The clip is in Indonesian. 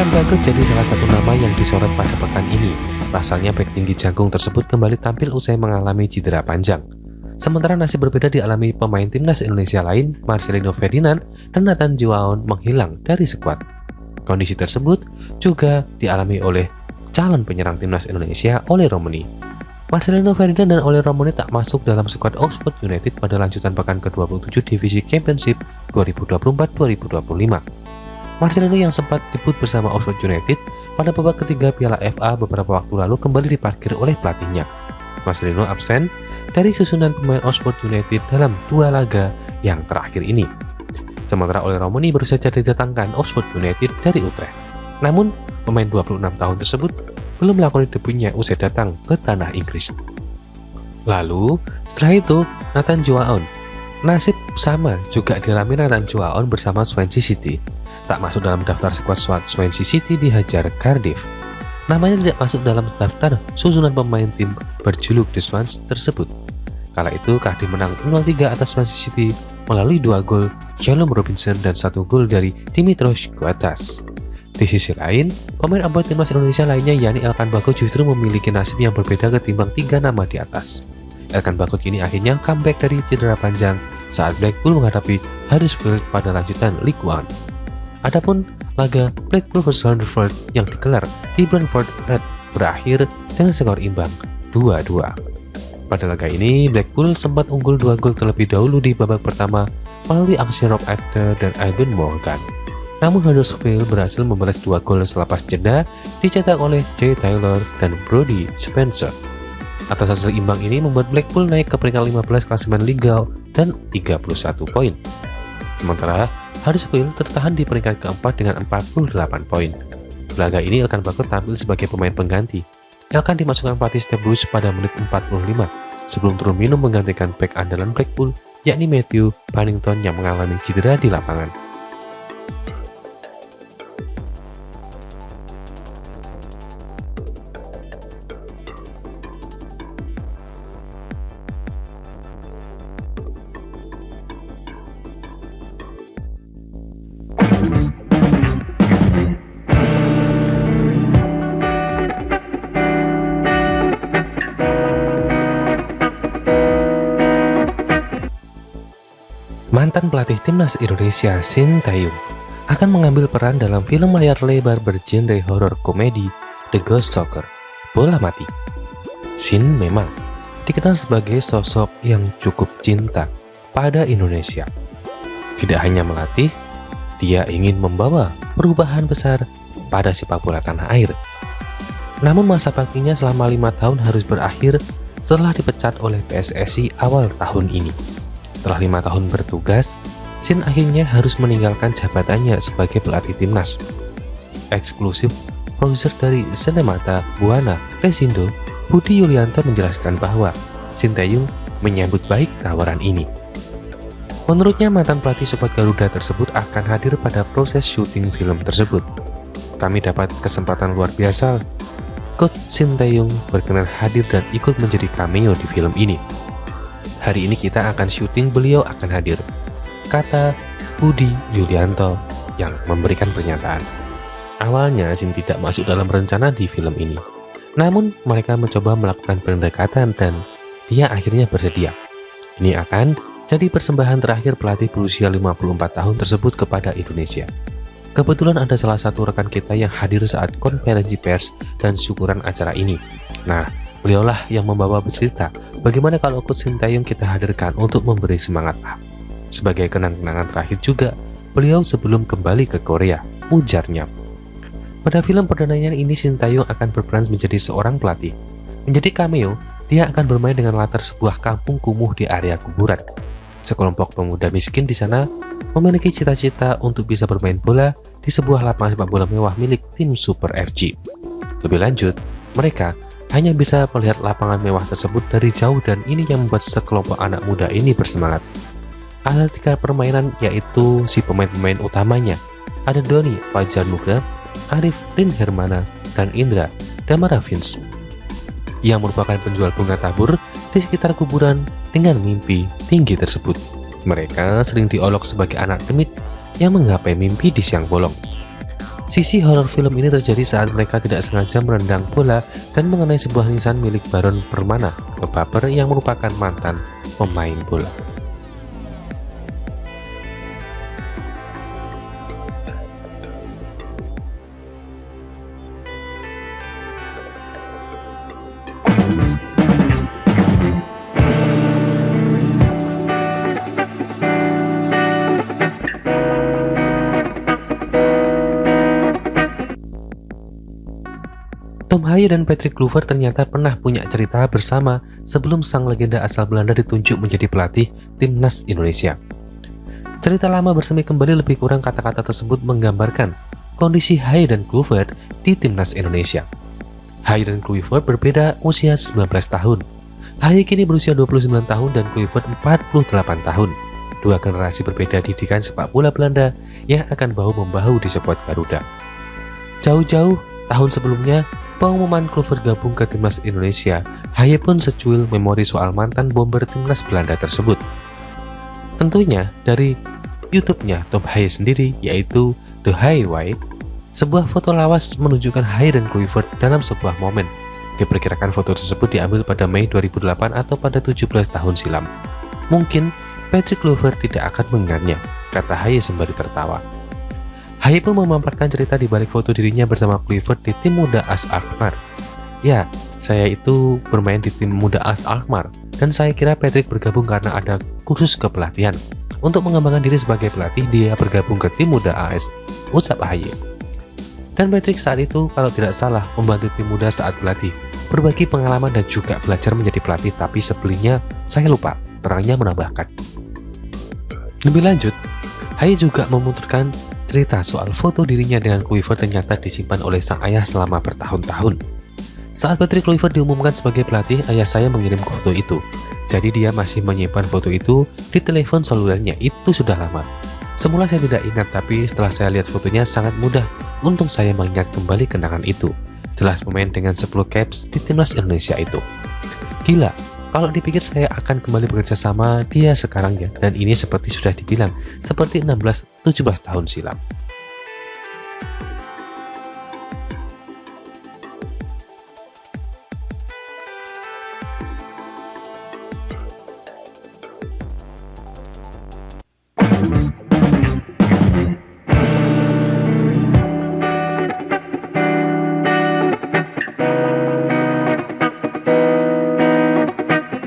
Elkan Bagot jadi salah satu nama yang disorot pada pekan ini. Pasalnya bek tinggi jagung tersebut kembali tampil usai mengalami cedera panjang. Sementara nasib berbeda dialami pemain timnas Indonesia lain, Marcelino Ferdinand dan Nathan Juaon menghilang dari skuad. Kondisi tersebut juga dialami oleh calon penyerang timnas Indonesia, Ole Romeni. Marcelino Ferdinand dan Ole Romeni tak masuk dalam skuad Oxford United pada lanjutan pekan ke-27 Divisi Championship 2024-2025. Marcelino yang sempat debut bersama Oxford United pada babak ketiga Piala FA beberapa waktu lalu kembali diparkir oleh pelatihnya. Marcelino absen dari susunan pemain Oxford United dalam 2 laga yang terakhir ini. Sementara Ole Romeni baru saja didatangkan Oxford United dari Utrecht. Namun, pemain 26 tahun tersebut belum melakukan debutnya usai datang ke tanah Inggris. Lalu, setelah itu, Nathan Juaon. Nasib sama juga dialami Nathan Juaon bersama Swansea City. Tak masuk dalam daftar skuad Swansea City dihajar Cardiff. Namanya tidak masuk dalam daftar susunan pemain tim berjuluk The Swans tersebut. Kala itu Cardiff menang 0-3 atas Swansea City melalui 2 gol Callum Robinson dan 1 gol dari Dimitrios Guatas. Di sisi lain, pemain abad timnas Indonesia lainnya yakni Elkan Bagot justru memiliki nasib yang berbeda ketimbang 3 nama di atas. Elkan Bagot kini akhirnya comeback dari cedera panjang saat Blackpool menghadapi Huddersfield pada lanjutan League One. Adapun laga Blackpool vs Huddersfield yang digelar di Brentford Red berakhir dengan skor imbang 2-2. Pada laga ini, Blackpool sempat unggul 2 gol terlebih dahulu di babak pertama melalui aksi Rob Actor dan Ivan Morgan. Namun Huddersfield berhasil membalas 2 gol selepas jeda dicetak oleh Jay Taylor dan Brody Spencer. Atas hasil imbang ini membuat Blackpool naik ke peringkat 15 klasemen Liga dan 31 poin. Sementara Huddersfield tertahan di peringkat keempat dengan 48 poin. Laga ini Elkan Bagot tampil sebagai pemain pengganti. Elkan dimasukkan pelatih Steve Bruce pada menit 45 sebelum turun minum menggantikan bek andalan Blackpool yakni Matthew Pennington yang mengalami cedera di lapangan. Mantan pelatih timnas Indonesia Shin Tae-yong akan mengambil peran dalam film layar lebar bergenre horor komedi The Ghost Soccer, Bola Mati. Shin memang dikenal sebagai sosok yang cukup cinta pada Indonesia. Tidak hanya melatih, dia ingin membawa perubahan besar pada sepak bola tanah air. Namun masa baktinya selama 5 tahun harus berakhir setelah dipecat oleh PSSI awal tahun ini. Setelah 5 tahun bertugas, Shin akhirnya harus meninggalkan jabatannya sebagai pelatih timnas. Eksklusif, produser dari Sinemata Buana Resindo, Budi Yulianto menjelaskan bahwa Shin Tae-yong menyambut baik tawaran ini. Menurutnya mantan pelatih skuad Garuda tersebut akan hadir pada proses syuting film tersebut. Kami dapat kesempatan luar biasa. Coach Shin Tae-yong berkenan hadir dan ikut menjadi cameo di film ini. Hari ini kita akan syuting, beliau akan hadir, kata Budi Yulianto yang memberikan pernyataan. Awalnya Shin tidak masuk dalam rencana di film ini. Namun mereka mencoba melakukan pendekatan dan dia akhirnya bersedia. Ini akan jadi persembahan terakhir pelatih berusia 54 tahun tersebut kepada Indonesia. Kebetulan ada salah satu rekan kita yang hadir saat konferensi pers dan syukuran acara ini. Nah, beliaulah yang membawa bercerita bagaimana kalau Coach Shin Tae-yong kita hadirkan untuk memberi semangat. Sebagai kenang-kenangan terakhir juga beliau sebelum kembali ke Korea, ujarnya. Pada film perdananya ini Shin Tae-yong akan berperan menjadi seorang pelatih. Menjadi cameo, dia akan bermain dengan latar sebuah kampung kumuh di area kuburan. Sekelompok pemuda miskin di sana memiliki cita-cita untuk bisa bermain bola di sebuah lapangan sepak bola mewah milik tim Super FC. Lebih lanjut, mereka hanya bisa melihat lapangan mewah tersebut dari jauh dan ini yang membuat sekelompok anak muda ini bersemangat. Ada 3 permainan yaitu si pemain-pemain utamanya. Ada Doni Fajar Nugra, Arif Rin Hermana, dan Indra Damara Vince yang merupakan penjual bunga tabur di sekitar kuburan dengan mimpi tinggi tersebut. Mereka sering diolok sebagai anak demit yang menggapai mimpi di siang bolong. Sisi horor film ini terjadi saat mereka tidak sengaja menendang bola dan mengenai sebuah nisan milik Baron Permana ke Baper yang merupakan mantan pemain bola. Tom Haye dan Patrick Kluivert ternyata pernah punya cerita bersama sebelum sang legenda asal Belanda ditunjuk menjadi pelatih timnas Indonesia. Cerita lama bersemi kembali, lebih kurang kata-kata tersebut menggambarkan kondisi Haye dan Kluivert di timnas Indonesia. Haye dan Kluivert berbeda usia 19 tahun. Haye kini berusia 29 tahun dan Kluivert 48 tahun. Dua generasi berbeda didikan sepak bola Belanda yang akan bahu-membahu di skuad Garuda. Jauh-jauh tahun sebelumnya, pengumuman Kluivert gabung ke timnas Indonesia, Haye pun secuil memori soal mantan bomber timnas Belanda tersebut. Tentunya dari YouTube-nya Tom Haye sendiri, yaitu The Haye Way, sebuah foto lawas menunjukkan Haye dan Kluivert dalam sebuah momen. Diperkirakan foto tersebut diambil pada Mei 2008 atau pada 17 tahun silam. Mungkin Patrick Kluivert tidak akan mengingatnya, kata Haye sembari tertawa. Haye pun memaparkan cerita di balik foto dirinya bersama Kluivert di tim muda AS Alkmaar. Ya, saya itu bermain di tim muda AS Alkmaar, dan saya kira Patrick bergabung karena ada kursus kepelatihan. Untuk mengembangkan diri sebagai pelatih, dia bergabung ke tim muda AS, ucap Haye. Dan Patrick saat itu, kalau tidak salah, membantu tim muda saat pelatih, berbagi pengalaman dan juga belajar menjadi pelatih, tapi sebelumnya saya lupa, terangnya menambahkan. Lebih lanjut, Haye juga memutarkan cerita soal foto dirinya dengan Kluivert ternyata disimpan oleh sang ayah selama bertahun-tahun. Saat Patrick Kluivert diumumkan sebagai pelatih, ayah saya mengirim foto itu. Jadi dia masih menyimpan foto itu di telepon selulernya. Itu sudah lama. Semula saya tidak ingat, tapi setelah saya lihat fotonya sangat mudah. Untung saya mengingat kembali kenangan itu. Jelas pemain dengan 10 caps di timnas Indonesia itu. Gila, kalau dipikir saya akan kembali bekerja sama dia sekarang ya, dan ini seperti sudah dibilang, seperti 16-17 tahun silam.